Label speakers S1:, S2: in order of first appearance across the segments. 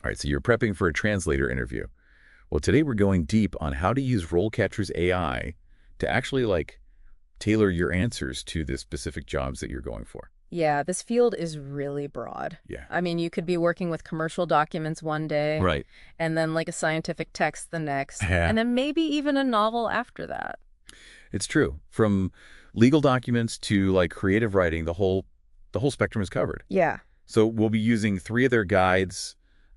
S1: All right, so you're prepping for a translator interview. Well, today we're going deep on how to use RoleCatcher's AI to actually, tailor your answers to the specific jobs that you're going for.
S2: Yeah, this field is really broad.
S1: Yeah.
S2: I mean, you could be working with commercial documents one day,
S1: Right.
S2: and then like a scientific text the next,
S1: Yeah.
S2: and then maybe even a novel after that.
S1: It's true. From legal documents to, creative writing, the whole spectrum is covered.
S2: Yeah.
S1: So we'll be using 3 of their guides,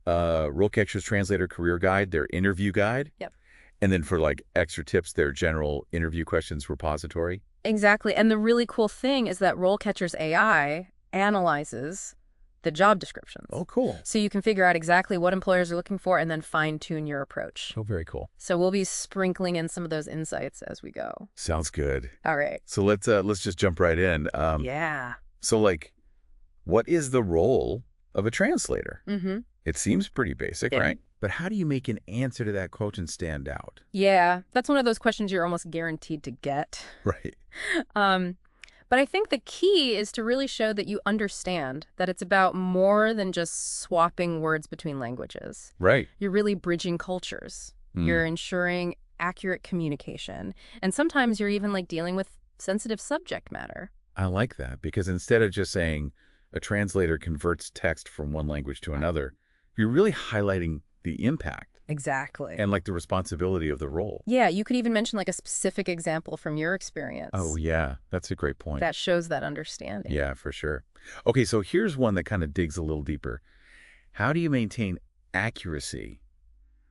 S1: RoleCatcher's Translator Career Guide, their interview guide.
S2: Yep.
S1: And then for, extra tips, their general interview questions repository.
S2: Exactly. And the really cool thing is that RoleCatcher's AI analyzes the job descriptions.
S1: Oh, cool.
S2: So you can figure out exactly what employers are looking for and then fine-tune your approach.
S1: Oh, very cool.
S2: So we'll be sprinkling in some of those insights as we go.
S1: Sounds good.
S2: All right.
S1: So let's just jump right in.
S2: Yeah.
S1: So, what is the role of a translator?
S2: Mm-hmm.
S1: It seems pretty basic,
S2: Yeah.
S1: right? But how do you make an answer to that question stand out?
S2: Yeah, that's one of those questions you're almost guaranteed to get.
S1: Right.
S2: But I think the key is to really show that you understand that it's about more than just swapping words between languages.
S1: Right.
S2: You're really bridging cultures.
S1: Mm.
S2: You're ensuring accurate communication. And sometimes you're even dealing with sensitive subject matter.
S1: I like that because instead of just saying a translator converts text from one language to another, you're really highlighting the impact
S2: Exactly.
S1: and the responsibility of the role.
S2: Yeah, you could even mention a specific example from your experience.
S1: Oh, yeah. That's a great point.
S2: That shows that understanding.
S1: Yeah, for sure. Okay, so here's one that kind of digs a little deeper. How do you maintain accuracy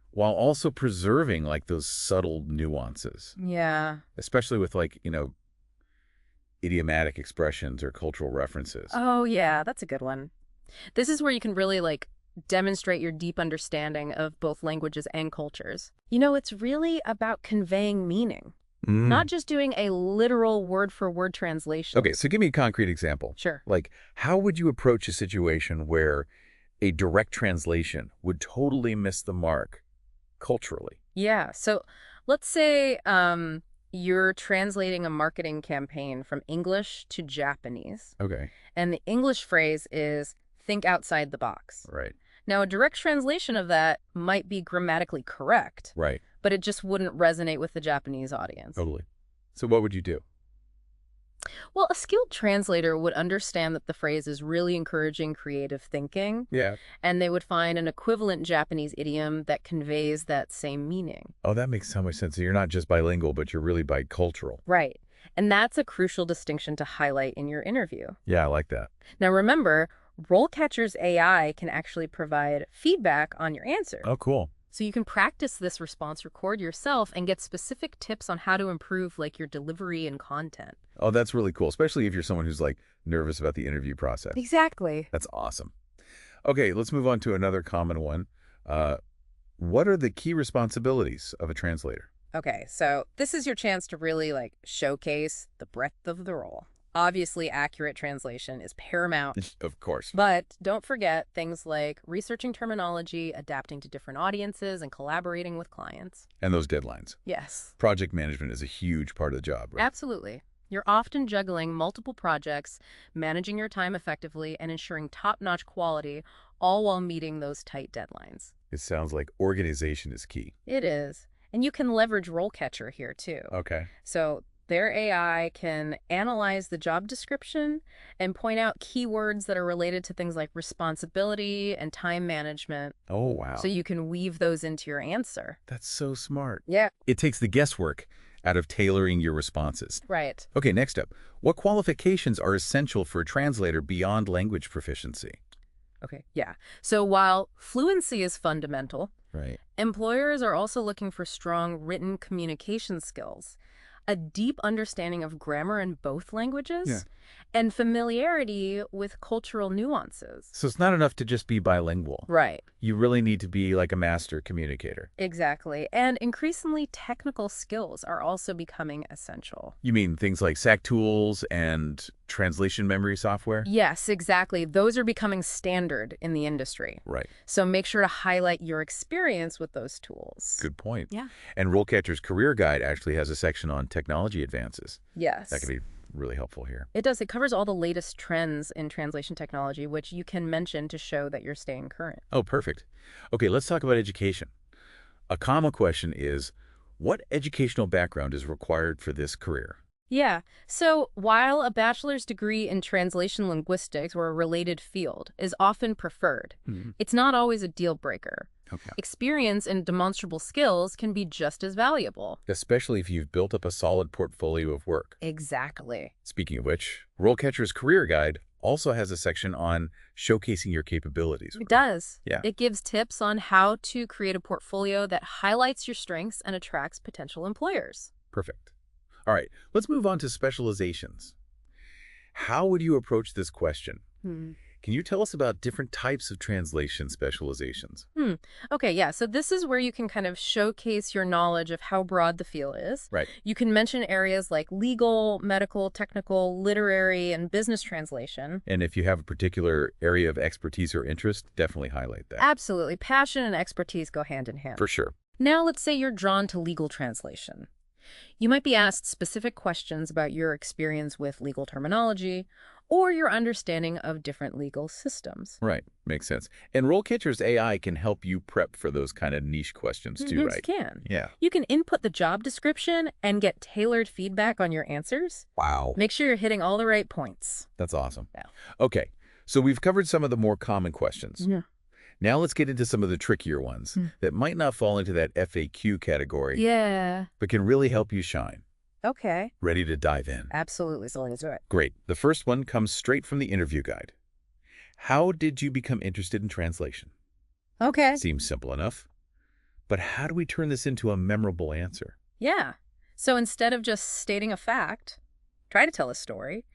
S1: while also preserving those subtle nuances,
S2: Yeah.
S1: especially with idiomatic expressions or cultural references?
S2: Oh, yeah, that's a good one. This is where you can really demonstrate your deep understanding of both languages and cultures. It's really about conveying meaning, not just doing a literal word-for-word translation.
S1: Okay, so give me a concrete example.
S2: Sure.
S1: How would you approach a situation where a direct translation would totally miss the mark culturally?
S2: Yeah, so let's say you're translating a marketing campaign from English to Japanese,
S1: Okay.
S2: and the English phrase is think outside the box.
S1: Right.
S2: Now, a direct translation of that might be grammatically correct,
S1: Right.
S2: but it just wouldn't resonate with the Japanese audience.
S1: Totally. So what would you do?
S2: Well, a skilled translator would understand that the phrase is really encouraging creative thinking,
S1: Yeah.
S2: and they would find an equivalent Japanese idiom that conveys that same meaning.
S1: Oh, that makes so much sense. So you're not just bilingual, but you're really bicultural.
S2: Right. And that's a crucial distinction to highlight in your interview.
S1: Yeah, I like that.
S2: Now, remember, RoleCatcher's AI can actually provide feedback on your answer.
S1: Oh, cool.
S2: So you can practice this response record yourself and get specific tips on how to improve your delivery and content.
S1: Oh, that's really cool, especially if you're someone who's nervous about the interview process.
S2: Exactly.
S1: That's awesome. Okay, let's move on to another common one. What are the key responsibilities of a translator?
S2: Okay, so this is your chance to really showcase the breadth of the role. Obviously, accurate translation is paramount.
S1: Of course.
S2: But don't forget things like researching terminology, adapting to different audiences, and collaborating with clients.
S1: And those deadlines.
S2: Yes.
S1: Project management is a huge part of the job, right?
S2: Absolutely. You're often juggling multiple projects, managing your time effectively, and ensuring top-notch quality, all while meeting those tight deadlines.
S1: It sounds like organization is key.
S2: It is. And you can leverage RoleCatcher here, too.
S1: Okay.
S2: So their AI can analyze the job description and point out keywords that are related to things like responsibility and time management.
S1: Oh, wow.
S2: So you can weave those into your answer.
S1: That's so smart.
S2: Yeah.
S1: It takes the guesswork out of tailoring your responses.
S2: Right.
S1: Okay, next up. What qualifications are essential for a translator beyond language proficiency?
S2: Okay. Yeah. So while fluency is fundamental,
S1: Right.
S2: employers are also looking for strong written communication skills, a deep understanding of grammar in both languages, and familiarity with cultural nuances.
S1: So it's not enough to just be bilingual.
S2: Right.
S1: You really need to be a master communicator.
S2: Exactly. And increasingly technical skills are also becoming essential.
S1: You mean things like SAC tools and translation memory software?
S2: Yes, exactly. Those are becoming standard in the industry.
S1: Right.
S2: So make sure to highlight your experience with those tools.
S1: Good point.
S2: Yeah.
S1: And RoleCatcher's Career Guide actually has a section on technology advances.
S2: Yes.
S1: That can be really helpful here.
S2: It does. It covers all the latest trends in translation technology, which you can mention to show that you're staying current.
S1: Oh, perfect. Okay, let's talk about education. A common question is, what educational background is required for this career?
S2: Yeah. So while a bachelor's degree in translation linguistics or a related field is often preferred, it's not always a deal breaker.
S1: Okay.
S2: Experience and demonstrable skills can be just as valuable.
S1: Especially if you've built up a solid portfolio of work.
S2: Exactly.
S1: Speaking of which, RoleCatcher's Career Guide also has a section on showcasing your capabilities.
S2: It does.
S1: Yeah.
S2: It gives tips on how to create a portfolio that highlights your strengths and attracts potential employers.
S1: Perfect. All right, let's move on to specializations. How would you approach this question? Can you tell us about different types of translation specializations?
S2: Okay, yeah. So this is where you can kind of showcase your knowledge of how broad the field is.
S1: Right.
S2: You can mention areas like legal, medical, technical, literary, and business translation.
S1: And if you have a particular area of expertise or interest, definitely highlight that.
S2: Absolutely. Passion and expertise go hand in hand.
S1: For sure.
S2: Now, let's say you're drawn to legal translation. You might be asked specific questions about your experience with legal terminology or your understanding of different legal systems.
S1: Right. Makes sense. And RoleCatcher's AI can help you prep for those kind of niche questions too, right?
S2: It can.
S1: Yeah.
S2: You can input the job description and get tailored feedback on your answers.
S1: Wow.
S2: Make sure you're hitting all the right points.
S1: That's awesome.
S2: Yeah.
S1: Okay. So we've covered some of the more common questions.
S2: Yeah.
S1: Now let's get into some of the trickier ones that might not fall into that FAQ category,
S2: Yeah.
S1: but can really help you shine.
S2: Okay.
S1: Ready to dive in?
S2: Absolutely. So let's do it.
S1: Great. The first one comes straight from the interview guide. How did you become interested in translation?
S2: Okay.
S1: Seems simple enough. But how do we turn this into a memorable answer?
S2: Yeah. So instead of just stating a fact, try to tell a story.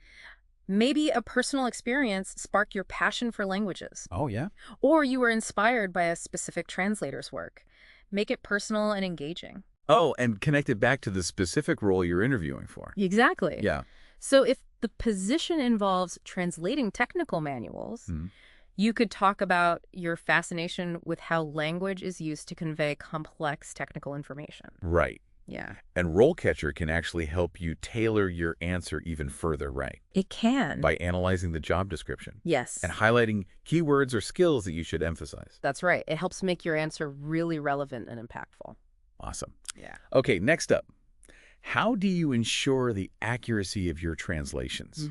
S2: Maybe a personal experience sparked your passion for languages.
S1: Oh, yeah?
S2: Or you were inspired by a specific translator's work. Make it personal and engaging.
S1: Oh, and connect it back to the specific role you're interviewing for.
S2: Exactly.
S1: Yeah.
S2: So if the position involves translating technical manuals, you could talk about your fascination with how language is used to convey complex technical information.
S1: Right.
S2: Yeah.
S1: And RoleCatcher can actually help you tailor your answer even further, right?
S2: It can.
S1: By analyzing the job description.
S2: Yes.
S1: And highlighting keywords or skills that you should emphasize.
S2: That's right. It helps make your answer really relevant and impactful.
S1: Awesome.
S2: Yeah.
S1: Okay, next up. How do you ensure the accuracy of your translations?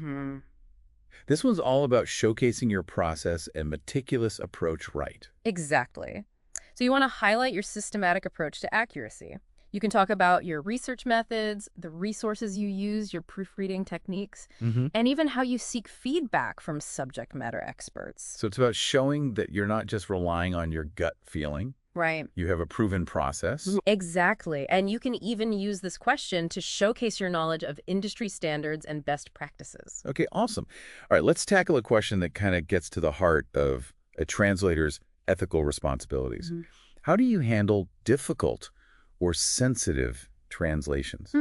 S1: This one's all about showcasing your process and meticulous approach right.
S2: Exactly. So you want to highlight your systematic approach to accuracy. You can talk about your research methods, the resources you use, your proofreading techniques, and even how you seek feedback from subject matter experts.
S1: So it's about showing that you're not just relying on your gut feeling.
S2: Right.
S1: You have a proven process.
S2: Exactly. And you can even use this question to showcase your knowledge of industry standards and best practices.
S1: Okay, awesome. All right, let's tackle a question that kind of gets to the heart of a translator's ethical responsibilities. How do you handle difficult or sensitive translations?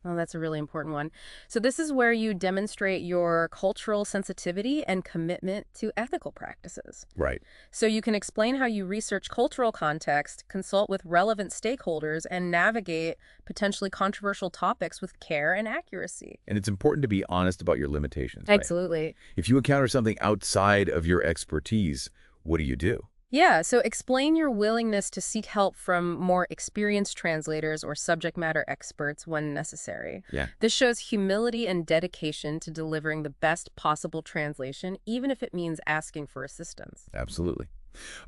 S2: Well, that's a really important one. So this is where you demonstrate your cultural sensitivity and commitment to ethical practices.
S1: Right.
S2: So you can explain how you research cultural context, consult with relevant stakeholders, and navigate potentially controversial topics with care and accuracy.
S1: And it's important to be honest about your limitations. Right?
S2: Absolutely.
S1: If you encounter something outside of your expertise, what do you do?
S2: Yeah, so explain your willingness to seek help from more experienced translators or subject matter experts when necessary.
S1: Yeah.
S2: This shows humility and dedication to delivering the best possible translation, even if it means asking for assistance.
S1: Absolutely.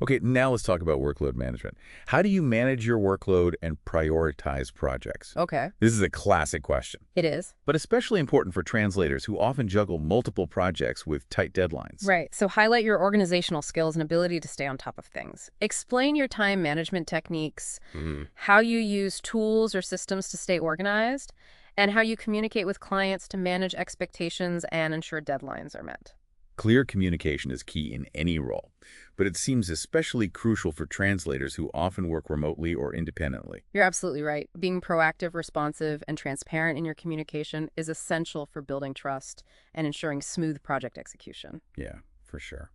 S1: Okay, now let's talk about workload management. How do you manage your workload and prioritize projects?
S2: Okay.
S1: This is a classic question,
S2: It is.
S1: but especially important for translators who often juggle multiple projects with tight deadlines.
S2: Right. So highlight your organizational skills and ability to stay on top of things. Explain your time management techniques, how you use tools or systems to stay organized, and how you communicate with clients to manage expectations and ensure deadlines are met.
S1: Clear communication is key in any role, but it seems especially crucial for translators who often work remotely or independently.
S2: You're absolutely right. Being proactive, responsive, and transparent in your communication is essential for building trust and ensuring smooth project execution.
S1: Yeah, for sure.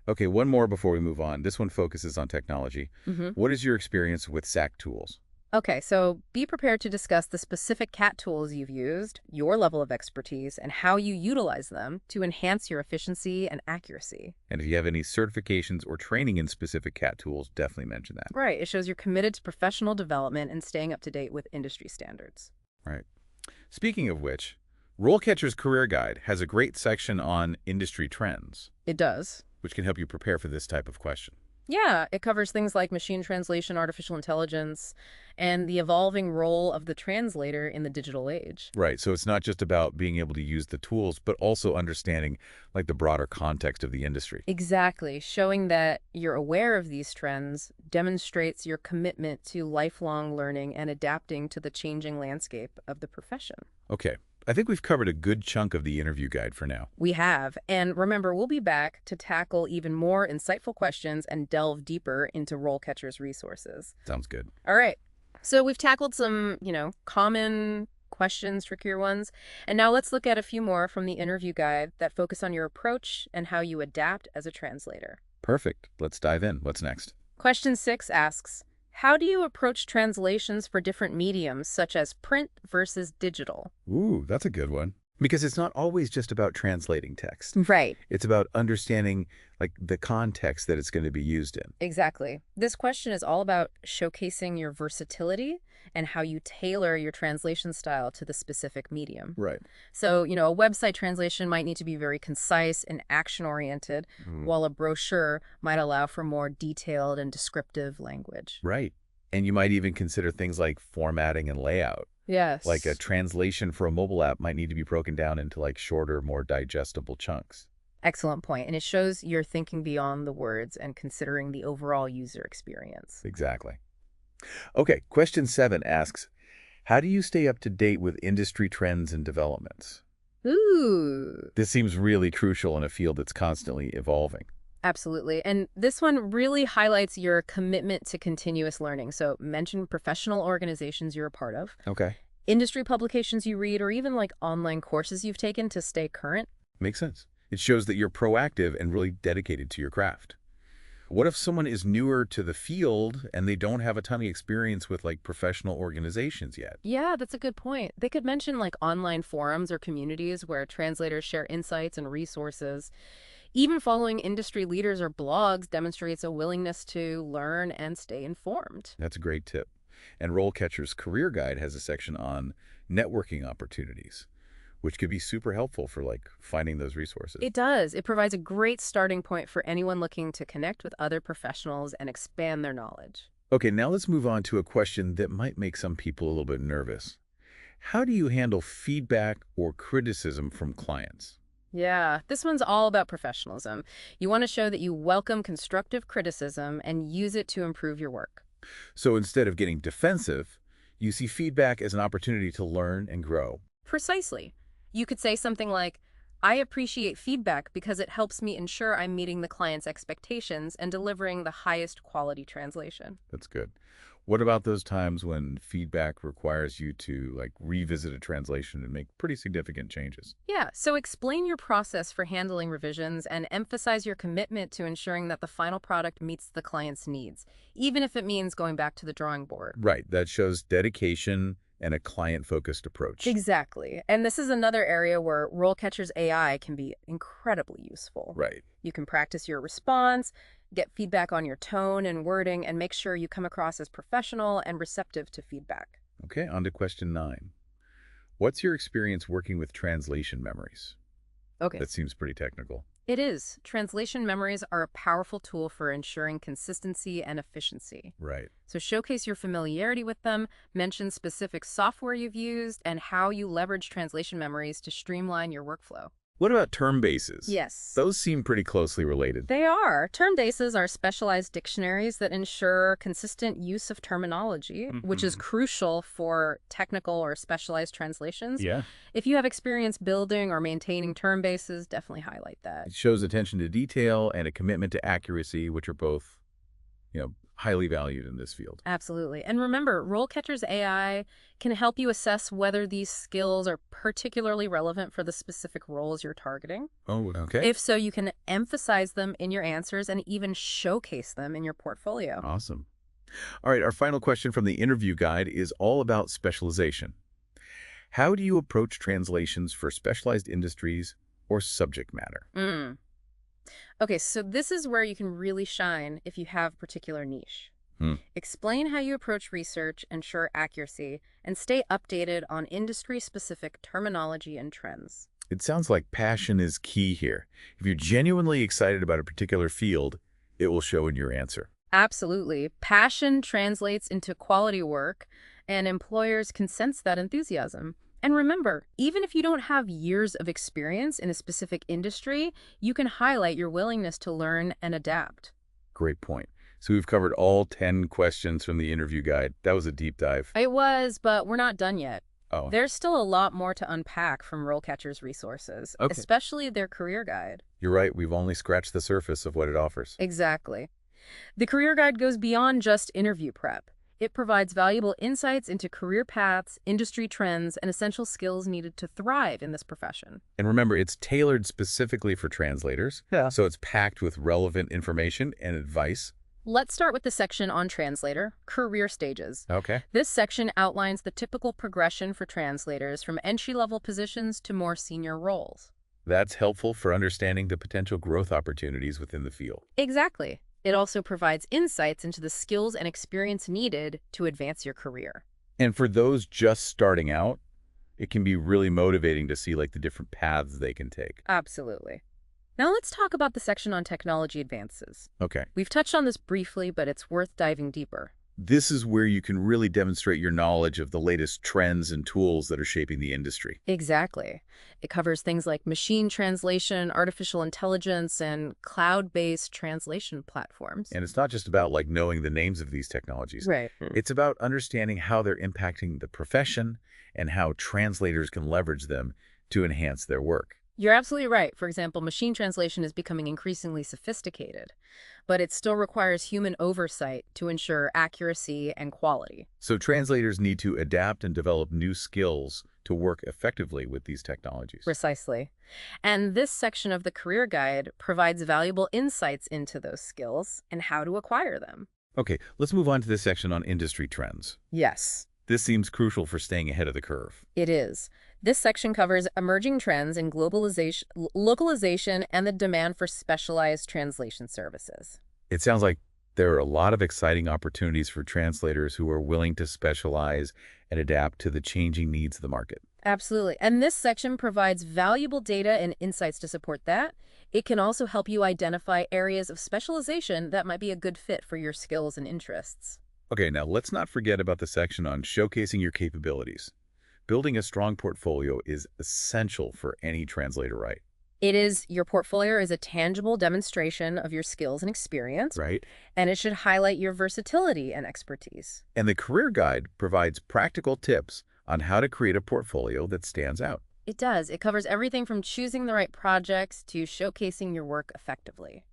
S1: Okay, one more before we move on. This one focuses on technology. What is your experience with SAC tools?
S2: Okay, so be prepared to discuss the specific CAT tools you've used, your level of expertise, and how you utilize them to enhance your efficiency and accuracy.
S1: And if you have any certifications or training in specific CAT tools, definitely mention that.
S2: Right, it shows you're committed to professional development and staying up to date with industry standards.
S1: Right. Speaking of which, RoleCatcher's Career Guide has a great section on industry trends,
S2: It does.
S1: which can help you prepare for this type of question.
S2: Yeah, it covers things like machine translation, artificial intelligence, and the evolving role of the translator in the digital age.
S1: Right, so it's not just about being able to use the tools, but also understanding like the broader context of the industry.
S2: Exactly. Showing that you're aware of these trends demonstrates your commitment to lifelong learning and adapting to the changing landscape of the profession.
S1: Okay, I think we've covered a good chunk of the interview guide for now.
S2: We have. And remember, we'll be back to tackle even more insightful questions and delve deeper into RoleCatcher's resources.
S1: Sounds good.
S2: All right. So we've tackled some, common questions, trickier ones. And now let's look at a few more from the interview guide that focus on your approach and how you adapt as a translator.
S1: Perfect. Let's dive in. What's next?
S2: Question 6 asks, how do you approach translations for different mediums, such as print versus digital?
S1: Ooh, that's a good one. Because it's not always just about translating text.
S2: Right.
S1: It's about understanding like the context that it's going to be used in.
S2: Exactly. This question is all about showcasing your versatility and how you tailor your translation style to the specific medium.
S1: Right.
S2: So, a website translation might need to be very concise and action-oriented, while a brochure might allow for more detailed and descriptive language.
S1: Right. And you might even consider things like formatting and layout.
S2: Yes.
S1: Like a translation for a mobile app might need to be broken down into like shorter, more digestible chunks.
S2: Excellent point. And it shows you're thinking beyond the words and considering the overall user experience.
S1: Exactly. Okay, question 7 asks, how do you stay up to date with industry trends and developments?
S2: Ooh.
S1: This seems really crucial in a field that's constantly evolving.
S2: Absolutely. And this one really highlights your commitment to continuous learning. So mention professional organizations you're a part of,
S1: Okay.
S2: industry publications you read, or even like online courses you've taken to stay current.
S1: Makes sense. It shows that you're proactive and really dedicated to your craft. What if someone is newer to the field and they don't have a ton of experience with like professional organizations yet?
S2: Yeah, that's a good point. They could mention like online forums or communities where translators share insights and resources. Even following industry leaders or blogs demonstrates a willingness to learn and stay informed.
S1: That's a great tip. And RoleCatcher's Career Guide has a section on networking opportunities, which could be super helpful for like finding those resources.
S2: It does. It provides a great starting point for anyone looking to connect with other professionals and expand their knowledge.
S1: Okay, now let's move on to a question that might make some people a little bit nervous. How do you handle feedback or criticism from clients?
S2: Yeah, this one's all about professionalism. You want to show that you welcome constructive criticism and use it to improve your work.
S1: So instead of getting defensive, you see feedback as an opportunity to learn and grow.
S2: Precisely. You could say something like, I appreciate feedback because it helps me ensure I'm meeting the client's expectations and delivering the highest quality translation.
S1: That's good. What about those times when feedback requires you to like revisit a translation and make pretty significant changes?
S2: Yeah, so explain your process for handling revisions and emphasize your commitment to ensuring that the final product meets the client's needs, even if it means going back to the drawing board.
S1: Right. That shows dedication and a client-focused approach.
S2: Exactly. And this is another area where RoleCatcher's AI can be incredibly useful.
S1: Right.
S2: You can practice your response, get feedback on your tone and wording, and make sure you come across as professional and receptive to feedback.
S1: Okay, on to question 9. What's your experience working with translation memories?
S2: Okay.
S1: That seems pretty technical.
S2: It is. Translation memories are a powerful tool for ensuring consistency and efficiency.
S1: Right.
S2: So showcase your familiarity with them, mention specific software you've used, and how you leverage translation memories to streamline your workflow.
S1: What about term bases?
S2: Yes.
S1: Those seem pretty closely related.
S2: They are. Term bases are specialized dictionaries that ensure consistent use of terminology, which is crucial for technical or specialized translations.
S1: Yeah.
S2: If you have experience building or maintaining term bases, definitely highlight that.
S1: It shows attention to detail and a commitment to accuracy, which are both, highly valued in this field.
S2: Absolutely. And remember, RoleCatcher's AI can help you assess whether these skills are particularly relevant for the specific roles you're targeting.
S1: Oh, okay.
S2: If so, you can emphasize them in your answers and even showcase them in your portfolio.
S1: Awesome. All right, our final question from the interview guide is all about specialization. How do you approach translations for specialized industries or subject matter?
S2: Mm. Okay, so this is where you can really shine if you have particular niche.
S1: Hmm.
S2: Explain how you approach research, ensure accuracy, and stay updated on industry-specific terminology and trends.
S1: It sounds like passion is key here. If you're genuinely excited about a particular field, it will show in your answer.
S2: Absolutely. Passion translates into quality work, and employers can sense that enthusiasm. And remember, even if you don't have years of experience in a specific industry, you can highlight your willingness to learn and adapt.
S1: Great point. So we've covered all 10 questions from the interview guide. That was a deep dive.
S2: It was, but we're not done yet.
S1: Oh,
S2: There's still a lot more to unpack from RoleCatcher's resources,
S1: okay.
S2: especially their career guide.
S1: You're right. We've only scratched the surface of what it offers.
S2: Exactly. The career guide goes beyond just interview prep. It provides valuable insights into career paths, industry trends, and essential skills needed to thrive in this profession.
S1: And remember, it's tailored specifically for translators.
S2: Yeah.
S1: So it's packed with relevant information and advice.
S2: Let's start with the section on Translator, Career Stages.
S1: Okay.
S2: This section outlines the typical progression for translators from entry-level positions to more senior roles.
S1: That's helpful for understanding the potential growth opportunities within the field.
S2: Exactly. It also provides insights into the skills and experience needed to advance your career.
S1: And for those just starting out, it can be really motivating to see like the different paths they can take.
S2: Absolutely. Now let's talk about the section on technology advances.
S1: Okay.
S2: We've touched on this briefly, but it's worth diving deeper.
S1: This is where you can really demonstrate your knowledge of the latest trends and tools that are shaping the industry.
S2: Exactly. It covers things like machine translation, artificial intelligence, and cloud-based translation platforms.
S1: And it's not just about like knowing the names of these technologies.
S2: Right.
S1: It's about understanding how they're impacting the profession and how translators can leverage them to enhance their work.
S2: You're absolutely right. For example, machine translation is becoming increasingly sophisticated, but it still requires human oversight to ensure accuracy and quality.
S1: So translators need to adapt and develop new skills to work effectively with these technologies.
S2: Precisely. And this section of the career guide provides valuable insights into those skills and how to acquire them.
S1: Okay, let's move on to this section on industry trends.
S2: Yes,
S1: This seems crucial for staying ahead of the curve.
S2: it is. This section covers emerging trends in globalization, localization, and the demand for specialized translation services.
S1: It sounds like there are a lot of exciting opportunities for translators who are willing to specialize and adapt to the changing needs of the market.
S2: Absolutely. And this section provides valuable data and insights to support that. It can also help you identify areas of specialization that might be a good fit for your skills and interests.
S1: Okay, now let's not forget about the section on showcasing your capabilities. Building a strong portfolio is essential for any translator, right?
S2: Your portfolio is a tangible demonstration of your skills and experience,
S1: Right.
S2: and it should highlight your versatility and expertise.
S1: And the career guide provides practical tips on how to create a portfolio that stands out.
S2: It does. It covers everything from choosing the right projects to showcasing your work effectively.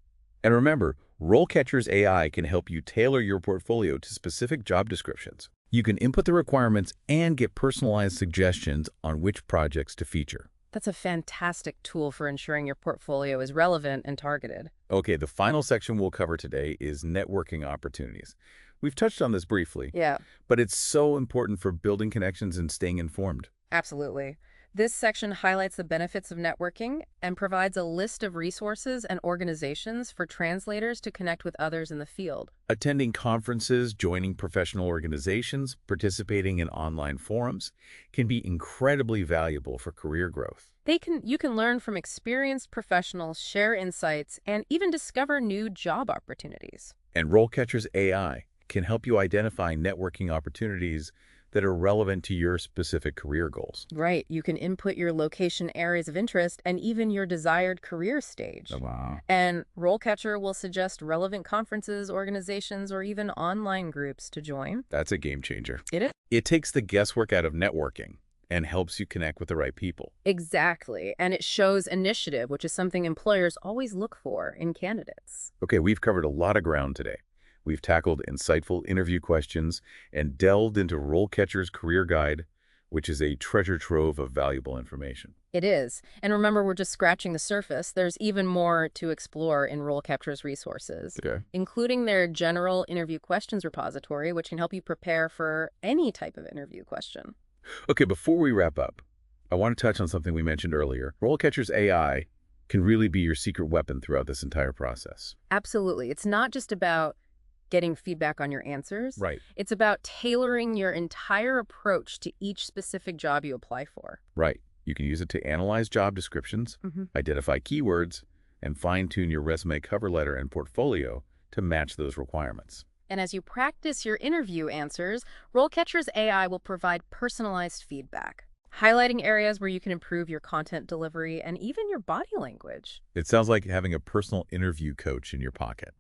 S1: And remember, RoleCatcher's AI can help you tailor your portfolio to specific job descriptions. You can input the requirements and get personalized suggestions on which projects to feature.
S2: That's a fantastic tool for ensuring your portfolio is relevant and targeted.
S1: Okay, the final section we'll cover today is networking opportunities. We've touched on this briefly,
S2: Yeah,
S1: but it's so important for building connections and staying informed.
S2: absolutely. This section highlights the benefits of networking and provides a list of resources and organizations for translators to connect with others in the field.
S1: Attending conferences, joining professional organizations, participating in online forums can be incredibly valuable for career growth.
S2: You can learn from experienced professionals, share insights, and even discover new job opportunities.
S1: And RoleCatcher's AI can help you identify networking opportunities that are relevant to your specific career goals.
S2: Right, you can input your location, areas of interest, and even your desired career stage.
S1: Wow.
S2: And RoleCatcher will suggest relevant conferences, organizations, or even online groups to join.
S1: That's a game changer.
S2: It is.
S1: It takes the guesswork out of networking and helps you connect with the right people.
S2: Exactly. And it shows initiative, which is something employers always look for in candidates.
S1: Okay, we've covered a lot of ground today. We've tackled insightful interview questions and delved into RoleCatcher's career guide. which is a treasure trove of valuable information.
S2: It is. And remember, we're just scratching the surface. There's even more to explore in RoleCatcher's resources,
S1: Okay.
S2: including their general interview questions repository, which can help you prepare for any type of interview question.
S1: Okay, before we wrap up, I want to touch on something we mentioned earlier. RoleCatcher's AI can really be your secret weapon throughout this entire process.
S2: Absolutely. It's not just about getting feedback on your answers.
S1: Right.
S2: It's about tailoring your entire approach to each specific job you apply for.
S1: Right. You can use it to analyze job descriptions, identify keywords, and fine-tune your resume, cover letter, and portfolio to match those requirements.
S2: And as you practice your interview answers, RoleCatcher's AI will provide personalized feedback, highlighting areas where you can improve your content delivery and even your body language.
S1: It sounds like having a personal interview coach in your pocket.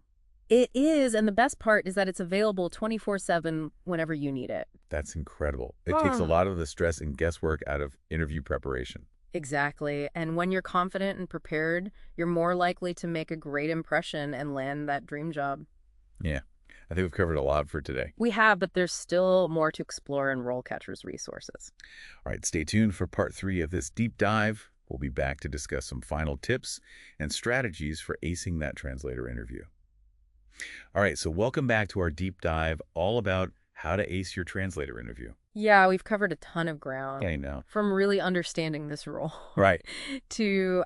S2: It is, and the best part is that it's available 24/7 whenever you need it.
S1: That's incredible. It takes a lot of the stress and guesswork out of interview preparation.
S2: Exactly. And when you're confident and prepared, you're more likely to make a great impression and land that dream job.
S1: Yeah, I think we've covered a lot for today.
S2: We have, but there's still more to explore in RoleCatcher's resources.
S1: All right, stay tuned for part 3 of this deep dive. We'll be back to discuss some final tips and strategies for acing that translator interview. All right, so welcome back to our deep dive all about how to ace your translator interview.
S2: Yeah, we've covered a ton of ground.
S1: I know.
S2: From really understanding this role
S1: Right.
S2: to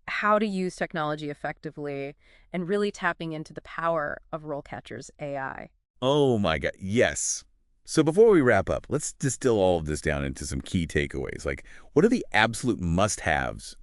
S2: how to use technology effectively and really tapping into the power of RoleCatcher's AI.
S1: Oh my God, yes. So before we wrap up, let's distill all of this down into some key takeaways. Like, what are the absolute must-haves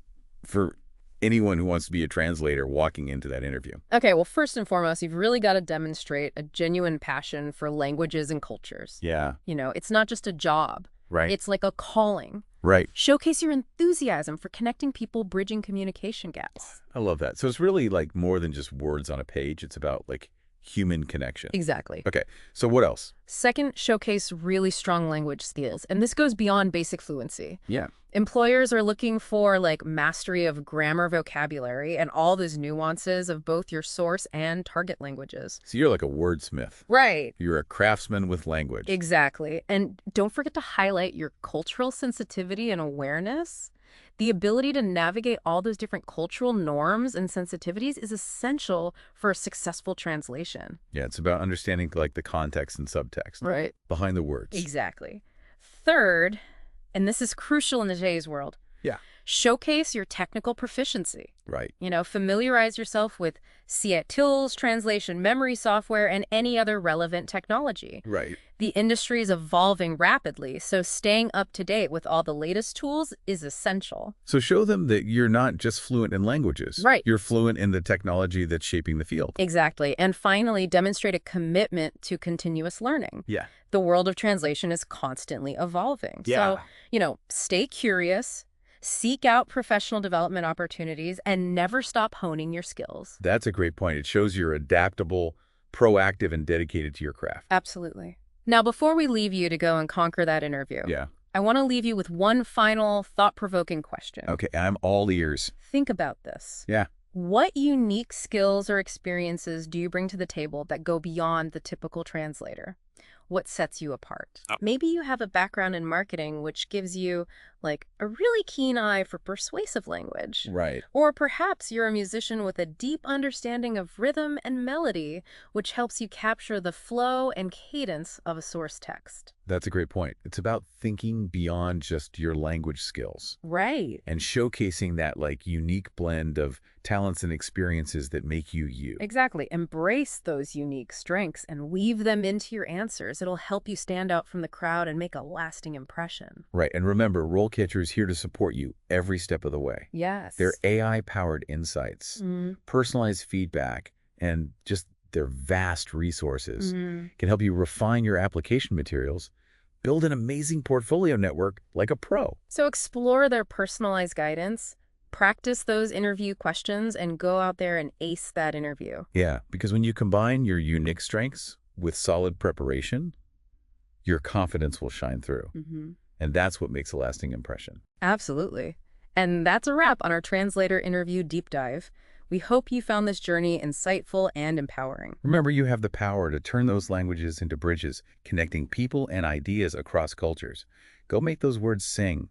S1: for anyone who wants to be a translator walking into that interview?
S2: Okay, well, first and foremost, you've really got to demonstrate a genuine passion for languages and cultures.
S1: Yeah.
S2: You know, it's not just a job.
S1: Right.
S2: It's like a calling.
S1: Right.
S2: Showcase your enthusiasm for connecting people, bridging communication gaps.
S1: I love that. So it's really like more than just words on a page. It's about like human connection.
S2: Exactly.
S1: Okay, so what else?
S2: Second, showcase really strong language skills. And this goes beyond basic fluency.
S1: Yeah.
S2: Employers are looking for like mastery of grammar, vocabulary, and all those nuances of both your source and target languages.
S1: So you're like a wordsmith.
S2: Right.
S1: You're a craftsman with language.
S2: Exactly. And don't forget to highlight your cultural sensitivity and awareness. The ability to navigate all those different cultural norms and sensitivities is essential for a successful translation.
S1: Yeah, it's about understanding like the context and subtext
S2: Right.
S1: behind the words.
S2: Exactly. Third, and this is crucial in today's world,
S1: Yeah.
S2: showcase your technical proficiency.
S1: Right.
S2: You know, familiarize yourself with CAT tools, translation memory software, and any other relevant technology.
S1: Right.
S2: The industry is evolving rapidly, so staying up to date with all the latest tools is essential.
S1: So show them that you're not just fluent in languages.
S2: Right.
S1: You're fluent in the technology that's shaping the field.
S2: Exactly. And finally, demonstrate a commitment to continuous learning.
S1: Yeah.
S2: The world of translation is constantly evolving.
S1: Yeah.
S2: So, you know, stay curious, seek out professional development opportunities, and never stop honing your skills.
S1: That's a great point. It shows you're adaptable, proactive, and dedicated to your craft.
S2: Absolutely. Now, before we leave you to go and conquer that interview,
S1: Yeah.
S2: I want to leave you with one final thought-provoking question.
S1: Okay, I'm all ears.
S2: Think about this.
S1: Yeah.
S2: What unique skills or experiences do you bring to the table that go beyond the typical translator? What sets you apart? Maybe you have a background in marketing, which gives you like a really keen eye for persuasive language.
S1: Right.
S2: Or perhaps you're a musician with a deep understanding of rhythm and melody, which helps you capture the flow and cadence of a source text.
S1: That's a great point. It's about thinking beyond just your language skills
S2: Right.
S1: and showcasing that like unique blend of talents and experiences that make you you.
S2: Exactly. Embrace those unique strengths and weave them into your answers. It'll help you stand out from the crowd and make a lasting impression.
S1: Right. And remember, RoleCatcher is here to support you every step of the way.
S2: Yes.
S1: Their AI-powered insights, personalized feedback, and just their vast resources can help you refine your application materials, build an amazing portfolio network like a pro.
S2: So explore their personalized guidance, practice those interview questions, and go out there and ace that interview.
S1: Yeah, because when you combine your unique strengths with solid preparation, your confidence will shine through. And that's what makes a lasting impression.
S2: Absolutely. And that's a wrap on our translator interview deep dive. We hope you found this journey insightful and empowering.
S1: Remember, you have the power to turn those languages into bridges, connecting people and ideas across cultures. Go make those words sing.